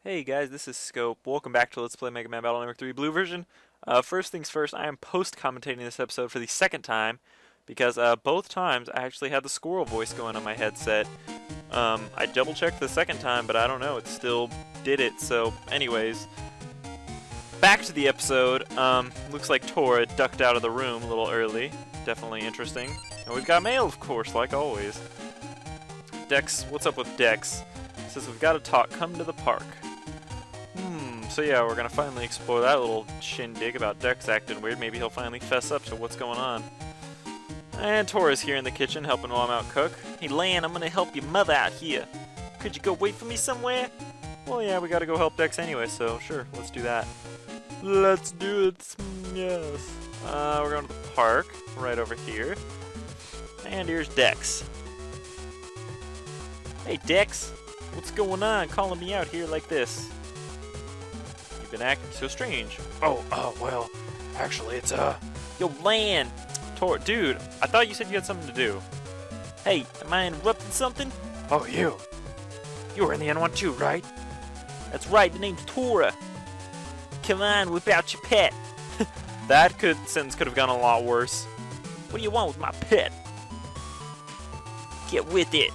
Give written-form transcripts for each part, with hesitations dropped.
Hey guys, this is Scope. Welcome back to Let's Play Megaman Battle Network 3 Blue version. First things first, I am post-commentating this episode for the second time because both times I actually had the squirrel voice going on my headset. I double-checked the second time, but I don't know, it still did it. So anyways, back to the episode. Looks like Tora ducked out of the room a little early. Definitely interesting. And we've got mail, of course, like always. Dex, what's up with Dex? Says we've got to talk, come to the park. So yeah, we're gonna finally explore that little shindig about Dex acting weird. Maybe he'll finally fess up to what's going on. And Tora's here in the kitchen helping while I'm out cook. Hey Lan, I'm gonna help your mother out here. Could you go wait for me somewhere? Well yeah, we gotta go help Dex anyway, so sure, let's do that. Let's do it, yes. We're going to the park, right over here. And here's Dex. Hey Dex, what's going on calling me out here like this? Been acting so strange. Well, actually, it's, Yo, Lan! Dude, I thought you said you had something to do. Hey, am I interrupting something? oh, you. You were in the N1 too, right? That's right, the name's Tora. Come on, whip out your pet. That sentence could have gone a lot worse. What do you want with my pet? Get with it.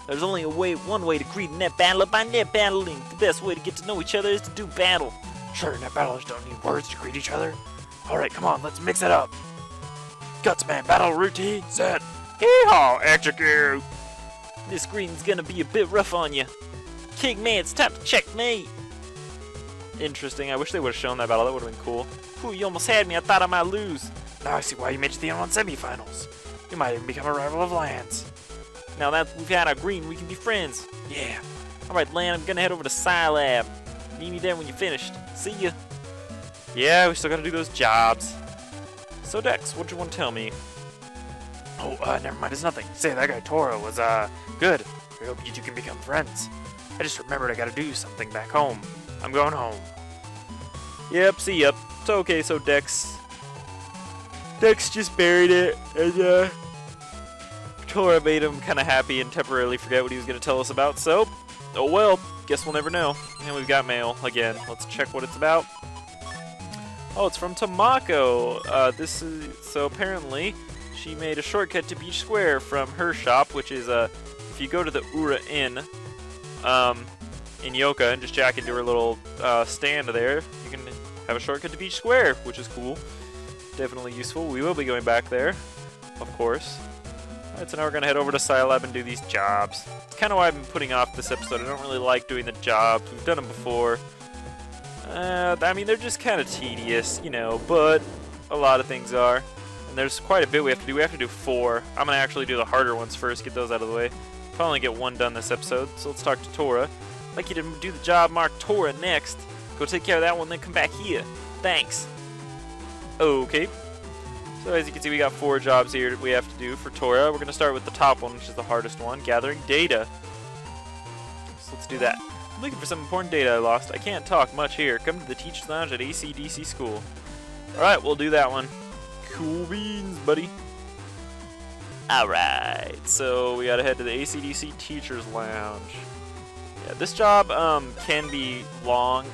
There's only one way to greet a net battler by net battling. The best way to get to know each other is to do battle. Sure, net battlers don't need words to greet each other. Alright, come on, let's mix it up. Gutsman battle routine set. Hee-haw, execute. This greeting's gonna be a bit rough on you. King man, it's time to checkmate. Interesting, I wish they would have shown that battle, that would have been cool. Ooh, you almost had me, I thought I might lose. Now I see why you made it to the N1 semifinals. You might even become a rival of Lan's. Now that we've had our greeting, we can be friends. Yeah. Alright, Lan, I'm gonna head over to Scilab. Meet me there when you're finished. See ya. Yeah, we still gotta do those jobs. So Dex, what do you want to tell me? Never mind, it's nothing. Say, that guy Tora was, good. I hope you two can become friends. I just remembered I gotta do something back home. I'm going home. Yep, see ya. It's okay, so Dex just buried it, and, Tora made him kind of happy and temporarily forget what he was going to tell us about, so, oh well, guess we'll never know. And we've got mail, again. Let's check what it's about. Oh, it's from Tamako. So apparently, she made a shortcut to Beach Square from her shop, which is, if you go to the Ura Inn, in Yoka, and just jack into her little, stand there, you can have a shortcut to Beach Square, which is cool. Definitely useful. We will be going back there, of course. Alright, so now we're going to head over to Scilab and do these jobs. It's kind of why I've been putting off this episode. I don't really like doing the jobs. We've done them before. I mean, they're just kind of tedious, you know, but a lot of things are. And there's quite a bit we have to do. We have to do 4. I'm going to actually do the harder ones first, get those out of the way. Probably only get 1 done this episode, so let's talk to Tora. I'd like you to do the job marked Tora next. Go take care of that one, then come back here. Thanks. Okay. So as you can see, we got 4 jobs here that we have to do for Tora. We're going to start with the top one, which is the hardest one, gathering data. So let's do that. I'm looking for some important data I lost. I can't talk much here. Come to the Teacher's Lounge at ACDC School. Alright, we'll do that one. Cool beans, buddy. Alright, so we gotta head to the ACDC Teacher's Lounge. Yeah, this job can be long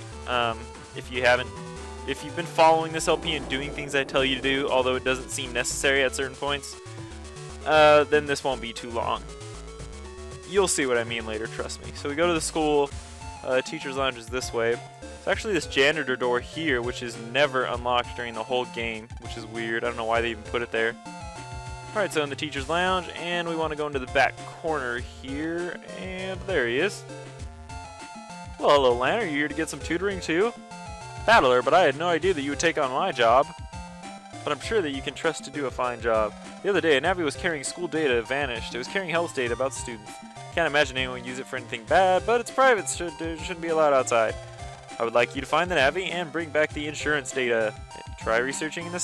if you've been following this LP and doing things I tell you to do, although it doesn't seem necessary at certain points, then this won't be too long. You'll see what I mean later, trust me. So we go to the school, Teacher's Lounge is this way. It's actually this janitor door here, which is never unlocked during the whole game, which is weird. I don't know why they even put it there. Alright, so in the Teacher's Lounge, and we want to go into the back corner here, and there he is. Well, hello, Lan, are you here to get some tutoring too? Battler, but I had no idea that you would take on my job. But I'm sure that you can trust to do a fine job. The other day, a Navi was carrying school data vanished. It was carrying health data about students. Can't imagine anyone would use it for anything bad, but it's private, so it shouldn't be allowed outside. I would like you to find the Navi and bring back the insurance data. Try searching in the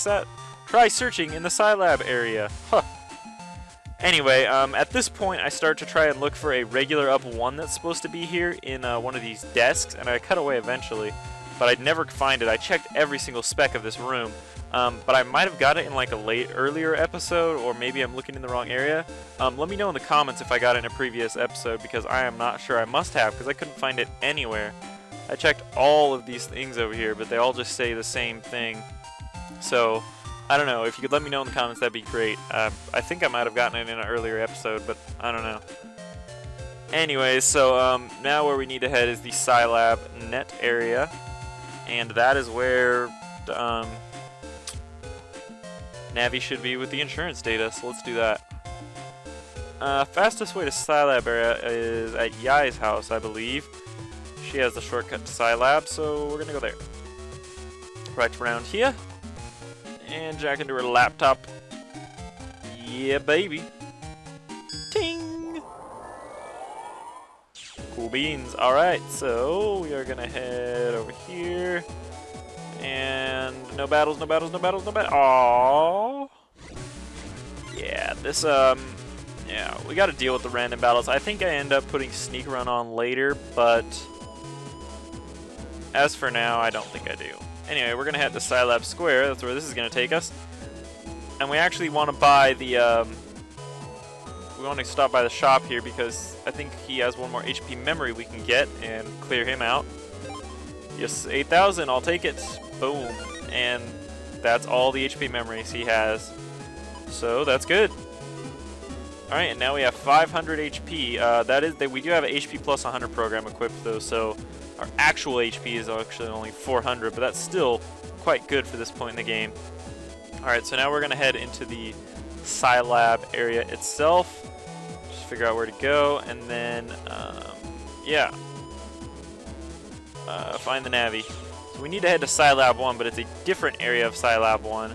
Scilab area. Huh. Anyway, at this point, I start to try and look for a regular up 1 that's supposed to be here in one of these desks, and I cut away eventually. But I'd never find it. I checked every single speck of this room, but I might have got it in like a earlier episode, or maybe I'm looking in the wrong area. Let me know in the comments if I got it in a previous episode, because I am not sure. I must have, because I couldn't find it anywhere. I checked all of these things over here, but they all just say the same thing. So, I don't know. If you could let me know in the comments, that'd be great. I think I might have gotten it in an earlier episode, but I don't know. Anyways, so now where we need to head is the Scilab net area. And that is where Navi should be with the insurance data, so let's do that. Fastest way to Scilab area is at Yai's house, I believe. She has the shortcut to Scilab, so we're gonna go there. Right around here. And jack into her laptop. Yeah, baby. Ting! Cool beans. Alright, so we are gonna head over here. And no battles, no battles, no battles, no battles. Aww. Yeah, this, yeah, we gotta deal with the random battles. I think I end up putting Sneak Run on later, but as for now, I don't think I do. Anyway, we're gonna head to Scilab Square. That's where this is gonna take us. And we actually want to buy the, we want to stop by the shop here because I think he has one more HP memory we can get and clear him out. Yes, 8,000, I'll take it. Boom. And that's all the HP memories he has. So that's good. Alright, and now we have 500 HP. We do have an HP plus 100 program equipped though, so our actual HP is actually only 400, but that's still quite good for this point in the game. Alright, so now we're going to head into the Scilab area itself. Just figure out where to go, and then, yeah. Find the Navi. So we need to head to Scilab 1, but it's a different area of Scilab 1.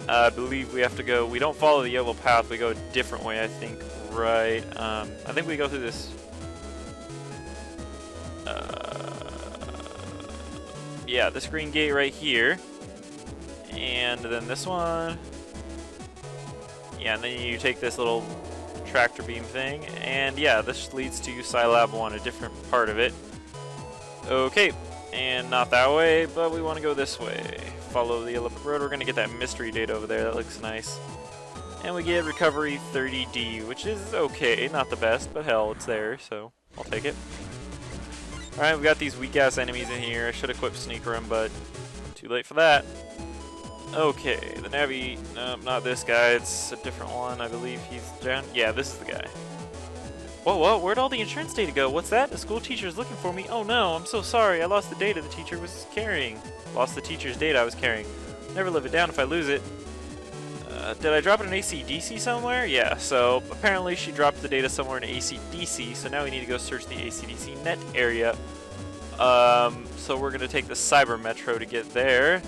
I believe we have to go, we don't follow the yellow path, we go a different way, I think, right? I think we go through this, yeah, this green gate right here, and then this one, yeah, and then you take this little tractor beam thing, and yeah, this leads to Scilab 1, a different part of it. Okay, and not that way, but we want to go this way. Follow the yellow road. We're going to get that mystery data over there. That looks nice. And we get recovery 30D, which is okay. Not the best, but hell, it's there, so I'll take it. Alright, we got these weak-ass enemies in here. I should equip Sneak Room, but too late for that. Okay, the Navi... No, not this guy. It's a different one. I believe he's down... Yeah, this is the guy. Whoa, where'd all the insurance data go? What's that? The school teacher's looking for me. Oh no, I'm so sorry. I lost the data the teacher was carrying. Lost the teacher's data I was carrying. Never live it down if I lose it. Did I drop it in AC/DC somewhere? Yeah, so apparently she dropped the data somewhere in AC/DC, so now we need to go search the AC/DC net area. So we're going to take the Cyber Metro to get there,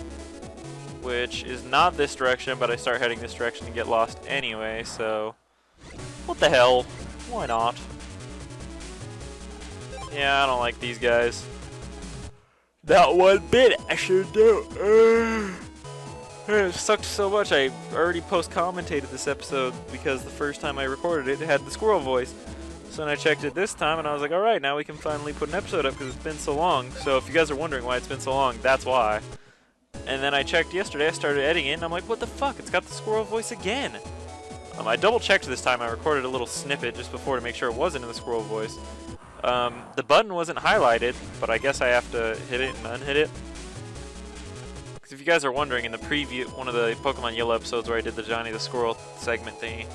which is not this direction, but I start heading this direction and get lost anyway, so what the hell? Why not? Yeah, I don't like these guys. Not one bit, I sure do. It sucked so much, I already post-commentated this episode because the first time I recorded it, it had the squirrel voice. So then I checked it this time and I was like, alright, now we can finally put an episode up because it's been so long. So if you guys are wondering why it's been so long, that's why. And then I checked yesterday, I started editing it, and I'm like, what the fuck, it's got the squirrel voice again. I double-checked this time, I recorded a little snippet just before to make sure it wasn't in the squirrel voice. The button wasn't highlighted, but I guess I have to hit it and unhit it. Because if you guys are wondering, in the preview, one of the Pokemon Yellow episodes where I did the Johnny the Squirrel segment thingy,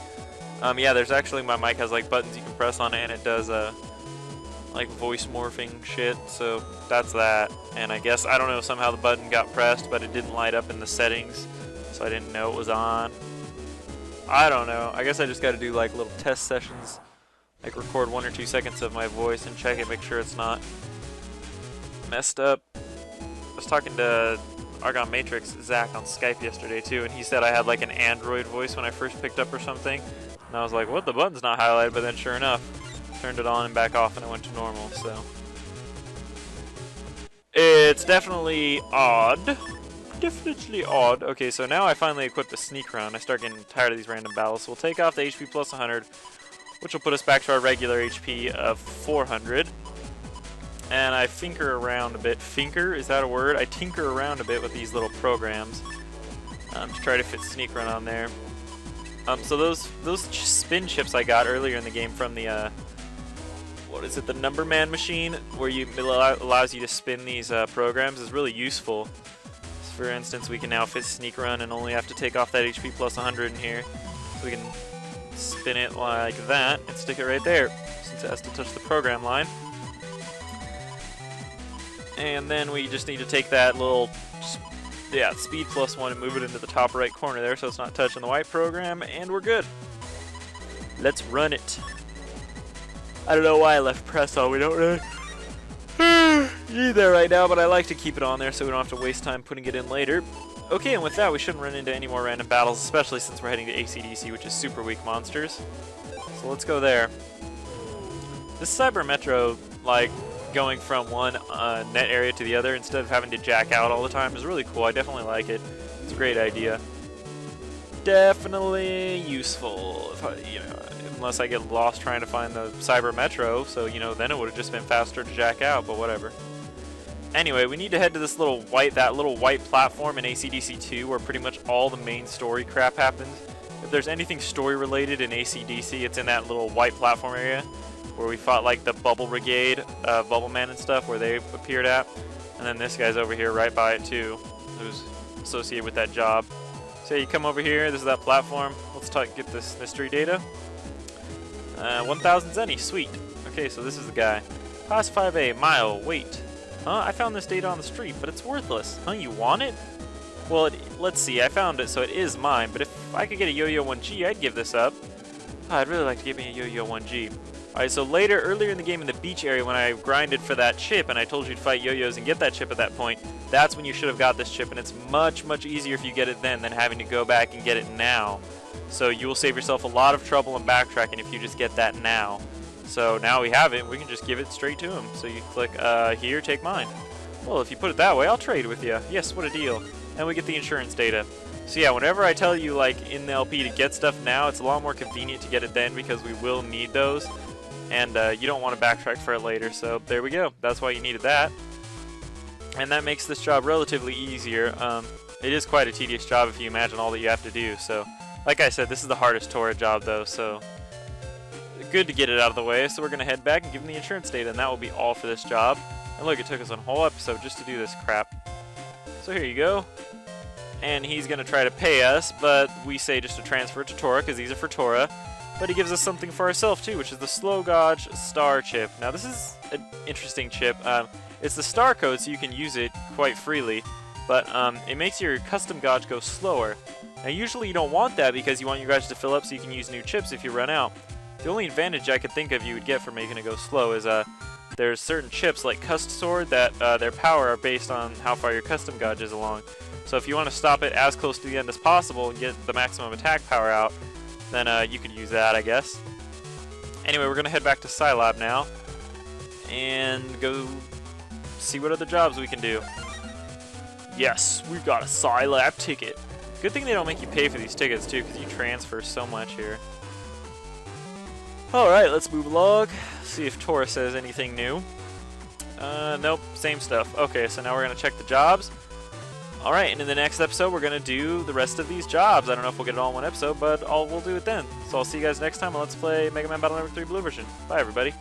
yeah, there's actually, my mic has like buttons you can press on it, and it does like voice morphing shit, so that's that. And I guess, I don't know, somehow the button got pressed, but it didn't light up in the settings, so I didn't know it was on. I don't know. I guess I just got to do like little test sessions, like record 1 or 2 seconds of my voice and check it, make sure it's not messed up. I was talking to Argon Matrix Zach on Skype yesterday too, and he said I had like an Android voice when I first picked up or something, and I was like, what, the button's not highlighted? But then sure enough, turned it on and back off and it went to normal, so it's definitely odd. Definitely odd. Okay, so now I finally equipped the Sneak Round. I start getting tired of these random battles. So we'll take off the HP plus 100, which will put us back to our regular HP of 400. And I finker around a bit. Finker? Is that a word? I tinker around a bit with these little programs to try to fit Sneak Run on there. So those spin chips I got earlier in the game from the what is it, the Number Man machine, where it allows you to spin these programs, is really useful. For instance, we can now fit sneak run and only have to take off that HP plus 100 in here. So we can spin it like that and stick it right there, since it has to touch the program line. And then we just need to take that little, speed plus 1 and move it into the top right corner there so it's not touching the white program, and we're good. Let's run it. I don't know why I left press on, we don't really need that right now, but I like to keep it on there so we don't have to waste time putting it in later. Okay, and with that, we shouldn't run into any more random battles, especially since we're heading to AC/DC, which is super weak monsters. So let's go there. This Cyber Metro, like, going from one net area to the other instead of having to jack out all the time is really cool. I definitely like it. It's a great idea. Definitely useful, if unless I get lost trying to find the Cyber Metro, so, then it would have just been faster to jack out, but whatever. Anyway, we need to head to this little white platform in AC/DC 2 where pretty much all the main story crap happens. If there's anything story related in AC/DC, it's in that little white platform area where we fought like the Bubble Brigade, Bubble Man and stuff, where they appeared at. And then this guy's over here right by it too, who's associated with that job. So you come over here, this is that platform. Let's get this mystery data. 1,000 zenny, sweet. Okay, so this is the guy. Class 5A, mile, wait. Huh, I found this data on the street, but it's worthless. Huh, you want it? Well, let's see, I found it, so it is mine, but if I could get a Yo-Yo 1G, I'd give this up. Oh, I'd really like to get me a Yo-Yo 1G. Alright, so earlier in the game in the beach area when I grinded for that chip and I told you to fight yo-yos and get that chip at that point, that's when you should have got this chip, and it's much, much easier if you get it then than having to go back and get it now. So you will save yourself a lot of trouble and backtracking if you just get that now. So now we have it, we can just give it straight to him. So you click here, take mine. Well, if you put it that way, I'll trade with you. Yes, what a deal. And we get the insurance data. So yeah, whenever I tell you like in the LP to get stuff now, it's a lot more convenient to get it then because we will need those. And you don't want to backtrack for it later, so there we go. That's why you needed that. And that makes this job relatively easier. It is quite a tedious job if you imagine all that you have to do. So, like I said, this is the hardest Tora job though, so good to get it out of the way. So we're going to head back and give him the insurance data, and that will be all for this job. And look, it took us a whole episode just to do this crap. So here you go. And he's going to try to pay us, but we say just to transfer it to Tora because these are for Tora. But he gives us something for ourselves too, which is the Slow Gauge Star Chip. Now this is an interesting chip. It's the star code, so you can use it quite freely, but it makes your custom gauge go slower. Now usually you don't want that because you want your gauge to fill up so you can use new chips if you run out. The only advantage I could think of you would get for making it go slow is there's certain chips like Cust Sword that their power are based on how far your custom gauge is along. So if you want to stop it as close to the end as possible and get the maximum attack power out, then you could use that, I guess. Anyway, we're going to head back to Scilab now and go see what other jobs we can do. Yes, we've got a Scilab ticket. Good thing they don't make you pay for these tickets, too, because you transfer so much here. Alright, let's move along. See if Tora says anything new. Nope, same stuff. Okay, so now we're going to check the jobs. Alright, and in the next episode, we're going to do the rest of these jobs. I don't know if we'll get it all in one episode, but we'll do it then. So I'll see you guys next time on Let's Play Mega Man Battle Network 3 Blue version. Bye, everybody.